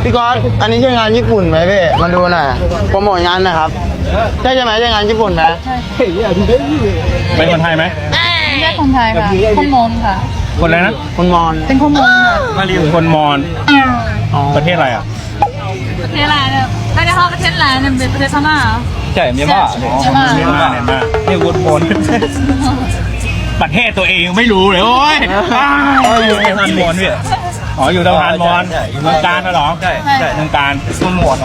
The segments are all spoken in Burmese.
พี่ก๊อตอันนี้ใช่งานญี่ปุ่นไหมพี่มาดูหน่อยโปรโมทงานนะครับใช่ไหมใช่งานญี่ปุ่นไหม เป็นคนไทยไหม ไม่ใช่คนไทยค่ะคนมอญค่ะ คนอะไรนะ คนมอญ เป็นคนมอญค่ะ คนมอญประเทศอะไรอ่ะ ประเทศอะไรเนี่ยไม่ได้เข้าประเทศอะไรเนี่ยเป็นประเทศพม่าเหรอ ใช่เมียนมา เมียนมา เมียนมานี่วุฒิพลประเทศตัวเองไม่รู้เลยโอ้ยอยู่สะพานมอญพี่อ๋ออยู่สะพานมอญอยู่เมืองการน่ะเหรอใช่เมืองการคนมอญ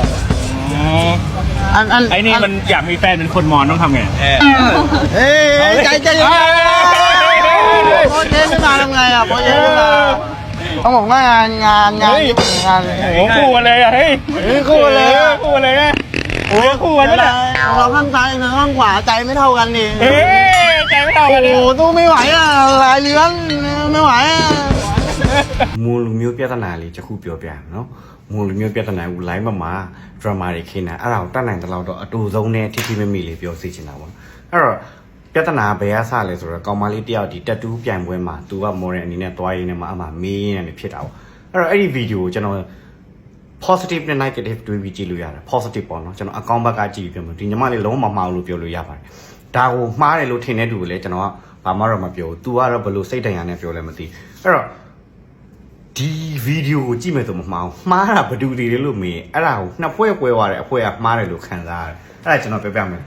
ไอ้นี่มันอยากมีแฟนเป็นคนมอญต้องทำไง เอ้ยใจเย็นโปรเจกต์ขึ้นมาทำไงอ่ะโปรเจกต์ขึ้นมาต้องบอกว่างานญี่ปุ่นงาน โอ้คู่กันเลยอ่ะเฮ้ย คู่เลย คู่กันเลยนะโอ้คู่กัน ไม่ ไม่ ได้ ได้ เราข้างซ้ายเราข้างขวาใจไม่เท่ากันนี่ เฮ้ยใจไม่เท่ากันเลย โอ้ตู้ไม่ไหวอ่ะลายเลื้อนไม่ไหวอ่ะ မွန်လူမျိုးပြဿနာလေးတစ်ခုပြောပြမယ်နော်မွန်လူမျိုးပြဿနာကို line မှာ drama တွေခင်းတာအဲ့ဒါကိုတတ်နိုင်တဲ့လောက်တော့အတူဆုံးနဲ့ထိထိမိမိလေးပြောစီချင်တာပေါ့အဲ့တော့ပြဿနာဘယ်အဆလဲဆိုတော့ကောင်မလေးတယောက်ဒီတက်တူးပြိုင်ပွဲမှာ तू ကမော်ရယ်အနေနဲ့တွားရင်းနဲ့မှအမှမေးရင်းနဲ့ဖြစ်တာပေါ့အဲ့တော့အဲ့ဒီဗီဒီယိုကိုကျွန်တော် positive နဲ့ negative တွေးပြီးကြည့်လို့ရတယ် positive ပေါ့နော်ကျွန်တော်အကောင့်ဘက်ကကြည့်ပြီးပြောမယ်ဒီညီမလေးလုံးဝမမှားလို့ပြောလို့ရပါတယ်ဒါကိုမှားတယ်လို့ထင်တဲ့သူကိုလည်းကျွန်တော်ကဘာမှတော့မပြောဘူး तू ကတော့ဘယ်လိုစိတ်တရားနဲ့ပြောလဲမသိအဲ့တော့ဒီဗီဒီယိုကိုကြည့်မယ်ဆိုမမှားဘူးမှားတာဘယ်သူတွေလဲလို့မေးအဲ့ဒါကိုနှစ်ဖွဲ့ကွဲသွားတယ်အဖွဲကမှားတယ်လို့ခံစားရတယ်အဲ့ဒါကျွန်တော်ပြောပြမယ်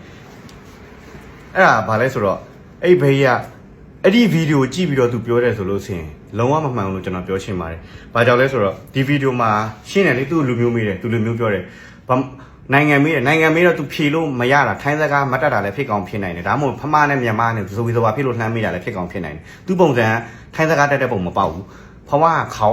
အဲ့ဒါဘာလဲဆိုတော့အဲ့ဘေးကအဲ့ဒီဗီဒီယိုကြည့်ပြီးတော့ तू ပြောတယ်ဆိုလို့ဆိုရင်လုံးဝမမှန်ဘူးလို့ကျွန်တော်ပြောချင်ပါတယ်ဘာကြောင့်လဲဆိုတော့ဒီဗီဒီယိုမှာရှင်းတယ်လေ तू လူမျိုးမေးတယ် तू လူမျိုးပြောတယ်နိုင်ငံမေးတယ်နိုင်ငံမေးတော့ तू ဖြေလို့မရတာထိုင်းစကားမတတ်တာလည်းဖြစ်ကောင်းဖြစ်နိုင်တယ်ဒါမှမဟုတ်ဖမားနဲ့မြန်မာနဲ့ဆိုပြီးဆိုပါဖြစ်လို့လှမ်းမေးတာလည်းဖြစ်ကောင်းဖြစ်နိုင်တယ် तू ပုံစံထိုင်းစကားတက်တဲ့ပုံမပေါက်ဘူးเพราะว่าเขา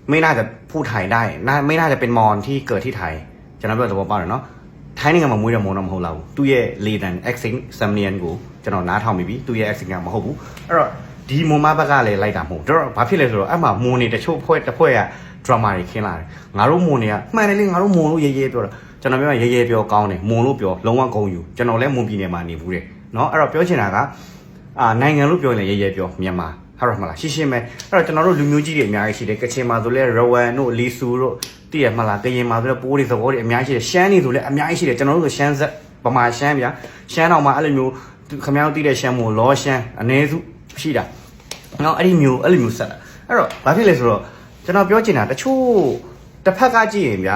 ไม่น่าจะพูดไทยได้ไม่น่าจะเป็นมอญที่เกิดที่ไทยจะนับเป็นตัวเป้าเนาะไทยนี่ก็มามุ้ยแต่มอญมาของเราตู้เย่ลีดันเอ็กซิงซัมเนียนกูจะนอนน้าทอมมีบี้ตู้เย่เอ็กซิงกันมาของกูအဲ့တော့ဒီမွန်မဘက်ကလည်းလိုက်တာမဟုတ်တော့ဘာဖြစ်လဲဆိုတော့အဲ့မှာမွန်နေတချို့ဖွဲ့တစ်ဖွဲ့ကဒရာမာတွေခင်းလာတယ်ငါတို့မွန်တွေကမှန်တယ်လေငါတို့မွန်လို့ရဲရဲပြောတာကျွန်တော်ပြောရဲရဲပြောကောင်းတယ်မွန်လို့ပြောလုံးဝဂုံယူကျွန်တော်လည်းမွန်ပြည်နယ်မှာနေဘူးတဲ့เนาะအဲ့တော့ပြောချင်တာကနိုင်ငံလို့ပြောရင်လည်းရဲရဲပြောမြန်မာဟုတ်ရမလားရှင်းရှင်းပဲအဲ့တော့ကျွန်တော်တို့လူမျိုးကြီးတွေအများကြီးရှိတယ်ကချင်မှာဆိုလဲရဝမ်တို့လီဆူတို့တည်ရမလားကရင်မှာဆိုလဲပိုးတွေသဘောတွေအများကြီးရှိတယ်ရှမ်းနေဆိုလဲအများကြီးရှိတယ်ကျွန်တော်တို့ဆိုရှမ်းဆက်ဗမာရှမ်းဗျာရှမ်းတော်မှာအဲ့လိုမျိုးခမောင်းတည်တဲ့ရှမ်းမို့လောရှမ်းအ ਨੇ စုရှိတာနော်အဲ့လိုမျိုးဆက်တာအဲ့တော့ဘာဖြစ်လဲဆိုတော့ကျွန်တော်ပြောချင်တာတချို့တစ်ဖက်ကကြည့်ရင်ဗျာ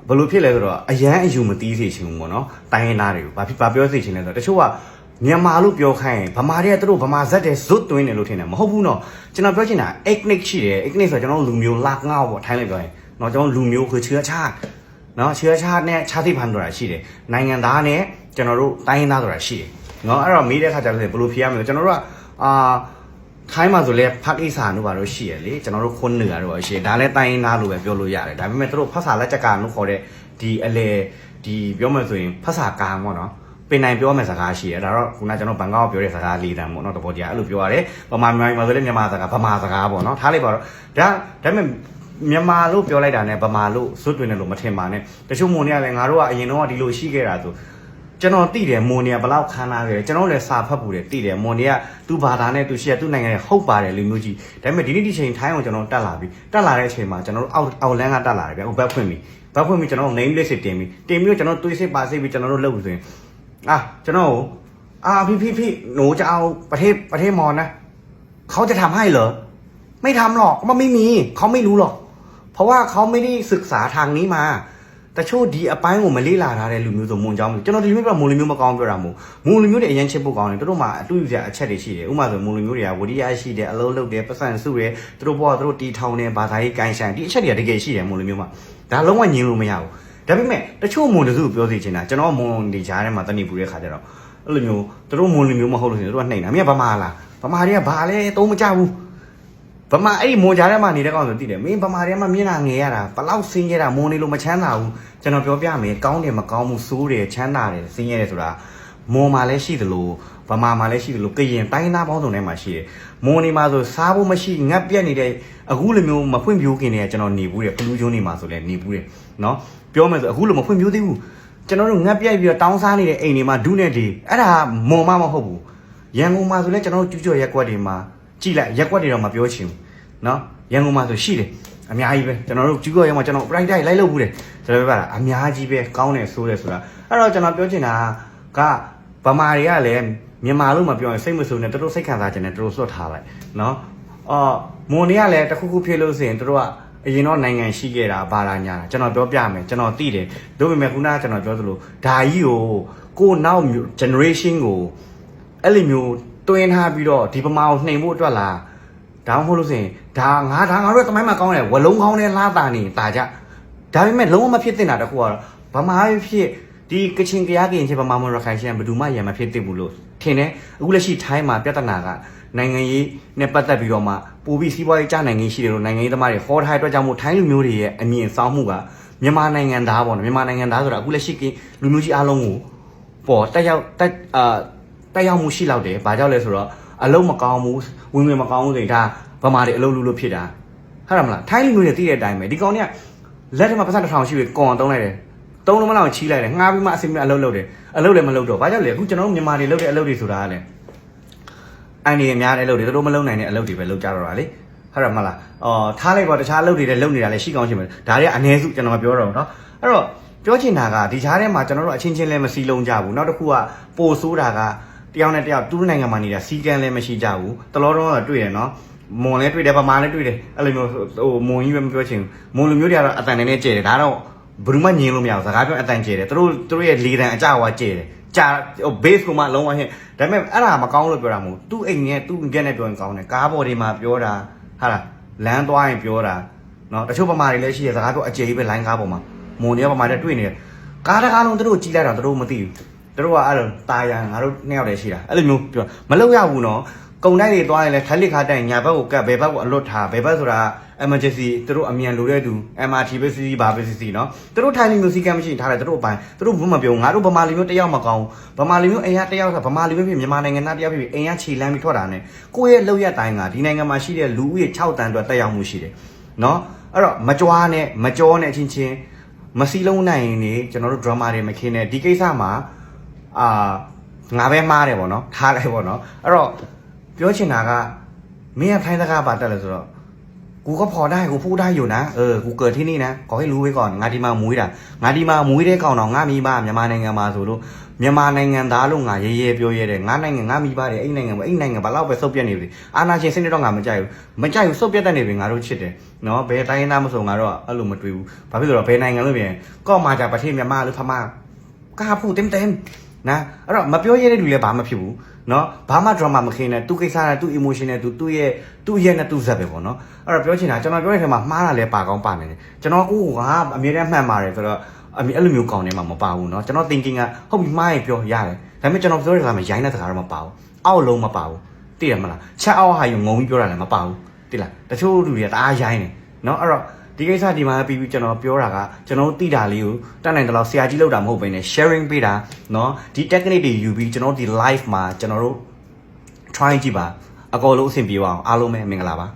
ဘယ်လိုဖြစ်လဲဆိုတော့အရန်အယူမတီးစေချင်ဘူးပေါ့နော်တိုင်းရင်းသားတွေကိုဘာပြောစေချင်လဲဆိုတော့တချို့ကမြန်မာလို့ပြောခိုင်းဗမာတွေကသူတို့ဗမာဇက်တဲ့ဇွတ်သွင်းတယ်လို့ထင်တယ်မဟုတ်ဘူးเนาะကျွန်တော်ပြောချင်တာ ethnic ရှိတယ် ethnic ဆိုတော့ကျွန်တော်လူမျိုးလငေါပေါ့ထိုင်းလိုက်ပြောရင်เนาะကျွန်တော်လူမျိုးคือเชื้อชาติเนาะเชื้อชาติနဲ့ชาติพันธุ์ဆိုတာရှိတယ်နိုင်ငံသားနဲ့ကျွန်တော်တို့တိုင်းရင်းသားဆိုတာရှိတယ်เนาะအဲ့တော့မေးတဲ့ခါကျတော့ဘယ်လိုဖြေရမလဲကျွန်တော်တို့ကထိုင်းမှာဆိုလဲဖတ်အိစာတို့ဘာလို့ရှိရလေကျွန်တော်တို့ခွန်းနေရတော့ရှိဒါလည်းတိုင်းရင်းသားလို့ပဲပြောလို့ရတယ်ဒါပေမဲ့သူတို့ဖတ်စာလက်ချက်ကလို့ခေါ်တဲ့ဒီအလေဒီပြောမှဆိုရင်ဖတ်စာကာပေါ့เนาะเป็นနိုင်ပြောမယ်စကားရှိတယ်ဒါတော့ခုနကျွန်တော်ဘန်ကောက်ပြောတဲ့စကားလေးတန်းပေါ့နော်တဘောတရားအဲ့လိုပြောရတယ်ဗမာမြန်မာဆိုလည်းမြန်မာစကားဗမာစကားပေါ့နော်ထားလိုက်ပါတော့ဒါပေမဲ့မြန်မာလို့ပြောလိုက်တာနဲ့ဗမာလို့ဇွတ်တွင်တယ်လို့မထင်ပါနဲ့တချို့မွန်တွေကလည်းငါတို့ကအရင်တော့ဒီလိုရှိခဲ့တာဆိုကျွန်တော်သိတယ်မွန်တွေကဘလောက်ခမ်းနားခဲ့ကျွန်တော်လည်းစာဖတ်ပူတယ်သိတယ်မွန်တွေကသူ့ဘာသာနဲ့သူရှိရသူ့နိုင်ငံရဲ့ဟုတ်ပါတယ်လူမျိုးကြီးဒါပေမဲ့ဒီနေ့ဒီချိန်ထိုင်းအောင်ကျွန်တော်တက်လာပြီတက်လာတဲ့အချိန်မှာကျွန်တော်တို့အောက်လန်းကတက်လာတယ်ဗျဟိုဘက်ဖွင့်ပြီကျွန်တော် name list တင်ပြီးတော့ကျွန်တော်တွေးစစ်ပါစစ်ပြီးကျွန်တော်တို့လုပ်လို့ဆိုရင်ကျွန်တော်พี่หนูจะเอาประเทศมอญนะเขาจะทำให้เหรอไม่ทำหรอกมันไม่มีเขาไม่รู้หรอกเพราะว่าเขาไม่ได้ศึกษาทางนี้มาแต่โชคดีအပိုင်းကိုမလေးလာထားတဲ့လူမျိုးဆိုမွန်ကြောင်းကျွန်တော်ဒီလိုမျိုးမွန်လူမျိုးမကောင်းပြောတာမို့မွန်လူမျိုးတွေအရင်ချစ်ဖို့ကောင်းတယ်တို့မှအတူယူစရာအချက်တွေရှိတယ်ဥပမာဆိုမွန်လူမျိုးတွေကဝဒီရရှိတယ်အလုံးလုံးတယ်ပတ်စံစုတယ်တို့ဘောတို့တီထောင်တယ်ဘာသာရေးကိုင်းဆိုင်ဒီအချက်တွေကတကယ်ရှိတယ်မွန်လူမျိုးမှာဒါလုံးဝညင်လို့မရဘူးဒါပေမဲ့တချို့မွန်တစုပြောစီချင်တာကျွန်တော်မွန်ဒီကြားထဲမှာတဏိပူတဲ့ခါကျတော့အဲ့လိုမျိုးတို့မွန်လူမျိုးမဟုတ်လို့ဆိုရင်တို့ကနှိမ်တာမင်းကဗမာလားဗမာတွေကဘာလဲတုံးမကြဘူးဗမာအဲ့ဒီမွန်ကြားထဲမှာနေတဲ့ကောင်ဆိုသိတယ်မင်းဗမာတွေကမှမျက်နှာငယ်ရတာဘလောက်ဆင်းရဲတာမွန်နေလို့မချမ်းသာဘူးကျွန်တော်ပြောပြမယ်ကောင်းတယ်မကောင်းဘူးစိုးတယ်ချမ်းသာတယ်ဆင်းရဲတယ်ဆိုတာမွန်မှာလည်းရှိသလိုဗမာမှာလည်းရှိသလိုကရင်တိုင်းသားပေါင်းစုံထဲမှာရှိတယ်မွန်နေမှာဆိုစားဖို့မရှိငတ်ပြက်နေတဲ့အခုလိုမျိုးမဖွင့်ပြိုးခင်နေကျွန်တော်နေဘူးတယ်ဖလူးကျုံးနေမှာဆိုလည်းနေဘူးတယ်နော်ပြောမယ်ဆိုအခုလိုမဖွင့်ပြိုးသေးဘူးကျွန်တော်တို့ငတ်ပြက်ပြီးတော့တောင်းစားနေတဲ့အိမ်တွေမှာဒုနဲ့ဒီအဲ့ဒါမွန်မမဟုတ်ဘူးရန်ကုန်မှာဆိုလည်းကျွန်တော်တို့ကျူးကျော်ရက်ကွက်တွေမှာကြည်လိုက်ရက်ကွက်တွေတော့မပြောချင်ဘူးနော်ရန်ကုန်မှာဆိုရှိတယ် အများကြီးပဲကျွန်တော်တို့ကျူးကျော်ရဲမှာကျွန်တော် pride လိုက်လုပ်ဘူးတယ်ကျွန်တော်ပြောတာအများကြီးပဲကောင်းတယ်ဆိုတယ်ဆိုတာအဲ့တော့ကျွန်တော်ပြောချင်တာကဗမာတွေကလည်းမြန်မာလို့မပြောရင်စိတ်မဆိုးနဲ့တို့စိတ်ခံစားခြင်းနဲ့တို့စွတ်ထားလိုက်နော်မွန်တွေကလည်းတခုခုဖြစ်လို့ဆိုရင်တို့ကအရင်တော့နိုင်ငံရှိခဲ့တာဘာလာညာကျွန်တော်ပြောပြမယ်ကျွန်တော်သိတယ်တို့ပေမဲ့ခုနကကျွန်တော်ပြောသလိုဒါကြီးကိုနောက် generation ကိုအဲ့လိုမျိုးတွင်းထားပြီးတော့ဒီပမာကိုနှိမ်ဖို့အတွက်လားဒါမှမဟုတ်လို့ဆိုရင်ဒါငါတို့တမိုင်းမှာကောင်းတယ်ဝလုံးကောင်းတယ်လားတာနေတာကြဒါပေမဲ့လုံးဝမဖြစ်တင်တာတခုကတော့ဗမာဖြစ်ဒီကချင်ကရားကရင်ချင်းဗမာမွန်ရခိုင်ချင်းဘယ်သူမှရံမဖြစ်တင်ဘူးလို့ထင်တယ်အခုလက်ရှိထိုင်းမှာပြဿနာကနိုင်ငံရေးနဲ့ပတ်သက်ပြီးတော့မှပိုပြီးစီးပွားရေးကြားနိုင်ငံရှိတယ်လို့နိုင်ငံရေးသမားတွေဟောထားတဲ့အတွက်ကြောင့်မို့ထိုင်းလူမျိုးတွေရဲ့အမြင်ဆောင်မှုကမြန်မာနိုင်ငံသားပေါ့နော်မြန်မာနိုင်ငံသားဆိုတာအခုလက်ရှိလူမျိုးကြီးအားလုံးကိုပေါ်တက်ရောက်မှုရှိလောက်တယ်ဘာကြောင့်လဲဆိုတော့အလုံးမကောင်းဘူးဝင်ငွေမကောင်းဘူးဆိုရင်ဒါဗမာတွေအလုံးလို့ဖြစ်တာဟုတ်တယ်မလားထိုင်းလူမျိုးတွေသိတဲ့အတိုင်းပဲဒီကောင်တွေကလက်ထက်မှာပတ်စံတစ်ထောင်ရှိပြီကွန်တုံးလိုက်တယ်တုံးလုံးမလောက်ချီးလိုက်တယ်ငှားပြီးမှအစင်အလုပ်လုပ်တယ်အလုပ်လည်းမလုပ်တော့ဘာကြောင့်လဲအခုကျွန်တော်တို့မြန်မာတွေလုပ်တဲ့အလုပ်တွေဆိုတာကလည်းအန်ဒီအများတဲ့အလုပ်တွေတို့မလုပ်နိုင်တဲ့အလုပ်တွေပဲလုပ်ကြတော့တာလေဟုတ်တယ်မလားထားလိုက်တော့တခြားအလုပ်တွေလည်းလုပ်နေတာလည်းရှိကောင်းရှိမယ်ဒါတွေကအနည်းစုကျွန်တော်မပြောတော့ဘူးเนาะအဲ့တော့ပြောချင်တာကဒီခြားထဲမှာကျွန်တော်တို့အချင်းချင်းလည်းမစီလုံးကြဘူးနောက်တစ်ခုကပိုဆိုးတာကတယောက်နဲ့တယောက်သူ့နိုင်ငံမှာနေတာစီကံလည်းမရှိကြဘူးတလောတော့တွေ့တယ်เนาะမွန်လည်းတွေ့တယ်ဗမာလည်းတွေ့တယ်အဲ့လိုမျိုးမွန်ကြီးပဲမပြောချင်ဘူးမွန်လူမျိုးတွေကတော့အတန်နဲ့ကျဲတယ်ဒါတော့ဘယ်သူမှညင်လို့မရဘူးစကားပြောအတန်ကျဲတယ်တို့ရဲ့လေတန်အကြဝါကျဲတယ်ကြာ base ကိုမှလုံးဝဟင်းဒါပေမဲ့အဲ့ဒါမကောင်းလို့ပြောတာမဟုတ်သူ့အိမ်နဲ့သူ့ငက်နဲ့ပြောရင်ကောင်းတယ်ကားပေါ်တွေမှာပြောတာဟာလားလမ်းသွားရင်ပြောတာเนาะတချို့ဗမာတွေလည်းရှိရစကားပြောအကျယ်ကြီးပဲလိုင်းကားပေါ်မှာမွန်တွေကဗမာတွေတွေ့နေတယ်ကားတကားလုံးတို့ကြီးလိုက်တာတို့မသိဘူးတို့ကအဲ့လိုတာယာငါတို့နှစ်ယောက်တည်းရှိတာအဲ့လိုမျိုးပြောမလုပ်ရဘူးเนาะကုံတိုက်တွေသွားရင်လည်းထိုက်လက်ခါတိုင်ညာဘက်ကိုကတ်ဘယ်ဘက်ကိုအလွတ်ထားဘယ်ဘက်ဆိုတာ emergency တို့အမြန်လိုတဲ့သူ MRT ပဲစီစီဘာပဲစီစီเนาะတို့ထိုင်နေမျိုးစီကံမရှိထားတယ်တို့အပိုင်းတို့ဘုမပြောငါတို့ဗမာလူမျိုးတယောက်မကောင်းဗမာလူမျိုးအိမ်ကတယောက်ဆိုဗမာလူမျိုးဖြစ်မြန်မာနိုင်ငံသားတယောက်ဖြစ်အိမ်ကခြေလမ်းပြီးထွက်တာ ਨੇ ကိုယ့်ရဲ့လောက်ရတိုင်းကဒီနိုင်ငံမှာရှိတဲ့လူဦးရေ6တန်းအတွက်တက်ရောက်မှုရှိတယ်เนาะအဲ့တော့မကြွားနဲ့မကြောနဲ့ချင်းချင်းမစီလုံးနိုင်ရင်နေကျွန်တော်တို့ drama တွေမခင်းနဲ့ဒီကိစ္စမှာငါပဲမှားတယ်ပေါ့เนาะထားလိုက်ပေါ့เนาะအဲ့တော့ပြောချင်တာကမင်းကထိုင်းစကားပါတက်လဲဆိုတော့กูก็พอได้กูพูดได้อยู่นะกูเกิดที่นี่นะขอให้รู้ไว้ก่อนงาดีมามุ้ยด่ะงาดีมามุ้ยได้ก่อนเนาะงามีบ้านမြန်မာနိုင်ငံမှာဆိုလို့မြန်မာနိုင်ငံသားလို့ငါရဲရဲပြောရဲတယ်ငါနိုင်ငံငါမိပါတယ်အဲ့နိုင်ငံဘာလောက်ပဲစုပ်ပြတ်နေပြီအာနာရှင်စနစ်တော့ငါမကြိုက်ဘူးစုပ်ပြတ်တတ်နေပြီငါတို့ချစ်တယ်เนาะဘယ်တိုင်းသားမဆိုငါတော့အဲ့လိုမတွေ့ဘူးဘာဖြစ်လို့လဲဘယ်နိုင်ငံလို့ပြန်ก็มาจากประเทศမြန်မာหรือพม่ากล้าพูดเต็มนะအဲ့တော့မပြောရဲတဲ့လူလည်းဘာမှဖြစ်ဘူးเนาะဘာမှ drama မခင်းနဲ့သူကိစ္စနဲ့သူ emotion နဲ့သူ့ရဲ့နဲ့သူ့ဇက်ပဲပေါ့เนาะအဲ့တော့ပြောချင်တာကျွန်တော်ပြောတဲ့ထဲမှာမှားတာလည်းပါကောင်းပါနေတယ်ကျွန်တော်ကိုကအမြဲတမ်းမှတ်ပါတယ်ဆိုတော့အဲ့လိုမျိုးကောင်းနေမှာမပါဘူးเนาะကျွန်တော် thinking ကဟုတ်ပြီမှားရင်ပြောရတယ်ဒါပေမဲ့ကျွန်တော်ပြောတဲ့ခါမှာရိုင်းတဲ့စကားတော့မပါဘူးအောက်လုံးမပါဘူးသိရမလားချက်အောက်ဟာယူငုံပြီးပြောတာလည်းမပါဘူးသိလားတချို့လူတွေကတအားရိုင်းနေเนาะအဲ့တော့ဒီကိစ္စဒီမှာပြီးကျွန်တော်ပြောတာကကျွန်တော်သိတာလေးကိုတတ်နိုင်တယ်လို့ဆရာကြီးလောက်တာမဟုတ်ဘဲနဲ့ sharing ပေးတာเนาะဒီ technique တွေယူပြီးကျွန်တော်ဒီ live မှာကျွန်တော်တို့ try ကြည့်ပါအကောလုံးအဆင်ပြေအောင်အားလုံးပဲမင်္ဂလာပါ